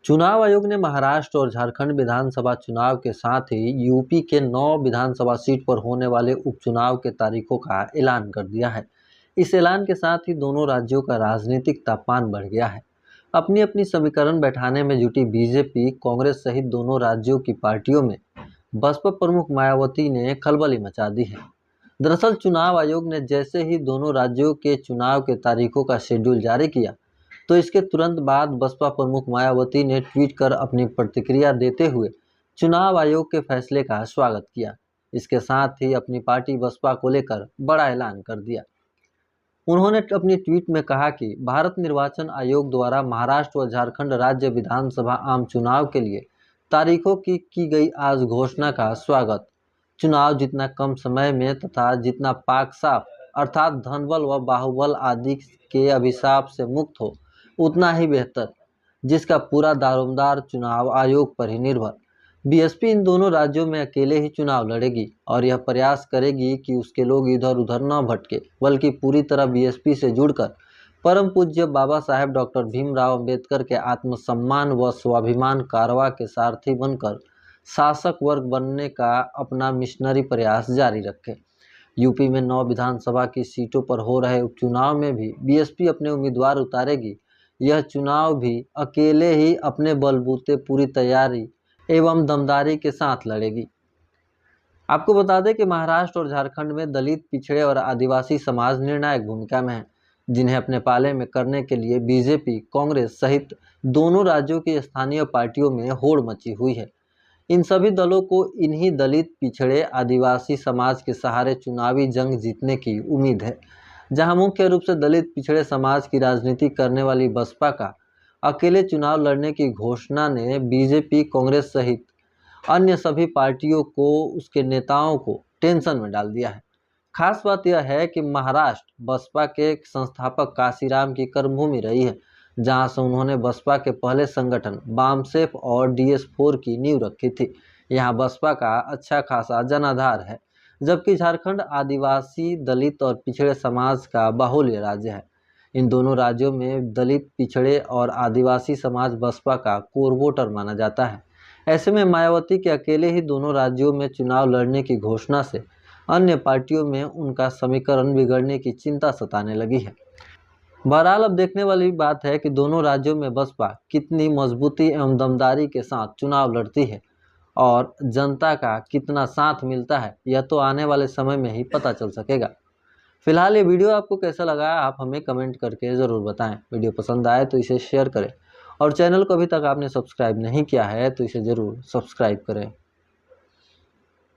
चुनाव आयोग ने महाराष्ट्र और झारखंड विधानसभा चुनाव के साथ ही यूपी के 9 विधानसभा सीट पर होने वाले उपचुनाव के तारीखों का ऐलान कर दिया है। इस ऐलान के साथ ही दोनों राज्यों का राजनीतिक तापमान बढ़ गया है। अपनी अपनी समीकरण बैठाने में जुटी बीजेपी, कांग्रेस सहित दोनों राज्यों की पार्टियों में बसपा प्रमुख मायावती ने खलबली मचा दी है। दरअसल चुनाव आयोग ने जैसे ही दोनों राज्यों के चुनाव के तारीखों का शेड्यूल जारी किया, तो इसके तुरंत बाद बसपा प्रमुख मायावती ने ट्वीट कर अपनी प्रतिक्रिया देते हुए चुनाव आयोग के फैसले का स्वागत किया। इसके साथ ही अपनी पार्टी बसपा को लेकर बड़ा ऐलान कर दिया। उन्होंने अपनी ट्वीट में कहा कि भारत निर्वाचन आयोग द्वारा महाराष्ट्र व झारखंड राज्य विधानसभा आम चुनाव के लिए तारीखों की गई आज घोषणा का स्वागत। चुनाव जितना कम समय में तथा जितना पाक साफ अर्थात धनबल व बाहुबल आदि के अभिशाप से मुक्त हो उतना ही बेहतर, जिसका पूरा दारोमदार चुनाव आयोग पर ही निर्भर। बीएसपी इन दोनों राज्यों में अकेले ही चुनाव लड़ेगी और यह प्रयास करेगी कि उसके लोग इधर उधर न भटके, बल्कि पूरी तरह बीएसपी से जुड़कर परम पूज्य बाबा साहेब डॉक्टर भीमराव अंबेडकर के आत्मसम्मान व स्वाभिमान कारवा के सारथी बनकर शासक वर्ग बनने का अपना मिशनरी प्रयास जारी रखे। यूपी में 9 विधानसभा की सीटों पर हो रहे उपचुनाव में भी बीएसपी अपने उम्मीदवार उतारेगी। यह चुनाव भी अकेले ही अपने बलबूते पूरी तैयारी एवं दमदारी के साथ लड़ेगी। आपको बता दें कि महाराष्ट्र और झारखंड में दलित, पिछड़े और आदिवासी समाज निर्णायक भूमिका में हैं, जिन्हें अपने पाले में करने के लिए बीजेपी, कांग्रेस सहित दोनों राज्यों की स्थानीय पार्टियों में होड़ मची हुई है। इन सभी दलों को इन्हीं दलित, पिछड़े, आदिवासी समाज के सहारे चुनावी जंग जीतने की उम्मीद है। जहां मुख्य रूप से दलित, पिछड़े समाज की राजनीति करने वाली बसपा का अकेले चुनाव लड़ने की घोषणा ने बीजेपी, कांग्रेस सहित अन्य सभी पार्टियों को, उसके नेताओं को टेंशन में डाल दिया है। खास बात यह है कि महाराष्ट्र बसपा के संस्थापक काशीराम की कर्मभूमि रही है, जहां से उन्होंने बसपा के पहले संगठन बामसेफ और DS4 की नींव रखी थी। यहां बसपा का अच्छा खासा जनाधार है, जबकि झारखंड आदिवासी, दलित और पिछड़े समाज का बाहुल्य राज्य है। इन दोनों राज्यों में दलित, पिछड़े और आदिवासी समाज बसपा का कोर वोटर माना जाता है। ऐसे में मायावती के अकेले ही दोनों राज्यों में चुनाव लड़ने की घोषणा से अन्य पार्टियों में उनका समीकरण बिगड़ने की चिंता सताने लगी है। बहरहाल अब देखने वाली बात है कि दोनों राज्यों में बसपा कितनी मजबूती एवं दमदारी के साथ चुनाव लड़ती है और जनता का कितना साथ मिलता है, यह तो आने वाले समय में ही पता चल सकेगा। फिलहाल ये वीडियो आपको कैसा लगा, आप हमें कमेंट करके ज़रूर बताएं। वीडियो पसंद आए तो इसे शेयर करें और चैनल को अभी तक आपने सब्सक्राइब नहीं किया है तो इसे ज़रूर सब्सक्राइब करें।